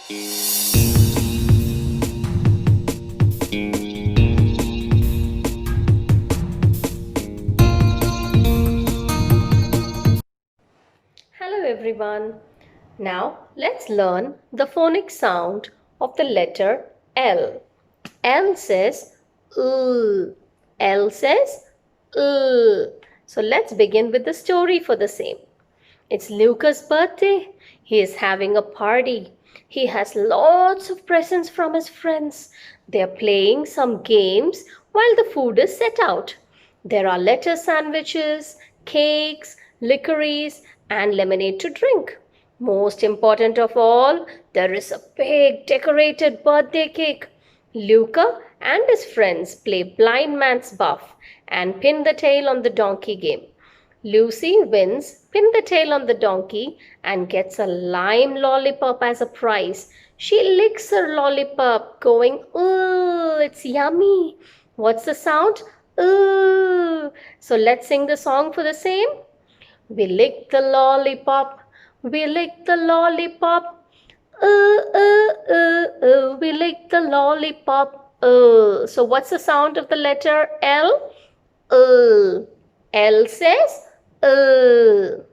Hello everyone. Now let's learn the phonic sound of the letter L. L says L. L says L. So let's begin with the story for the same. It's Luca's birthday. He is having a party. He has lots of presents from his friends. They're playing some games while the food is set out. There are lettuce sandwiches, cakes, licorice, and lemonade to drink. Most important of all, there is a big decorated birthday cake. Luca and his friends play blind man's buff and pin the tail on the donkey game. Lucy wins Pin the Tail on the Donkey and gets a lime lollipop as a prize. She licks her lollipop, going, "Ooh, it's yummy." What's the sound? Ooh. So let's sing the song for the same. We lick the lollipop, we lick the lollipop. Ooh, ooh, ooh, ooh. We lick the lollipop. Ooh. So what's the sound of the letter L? L. L says L.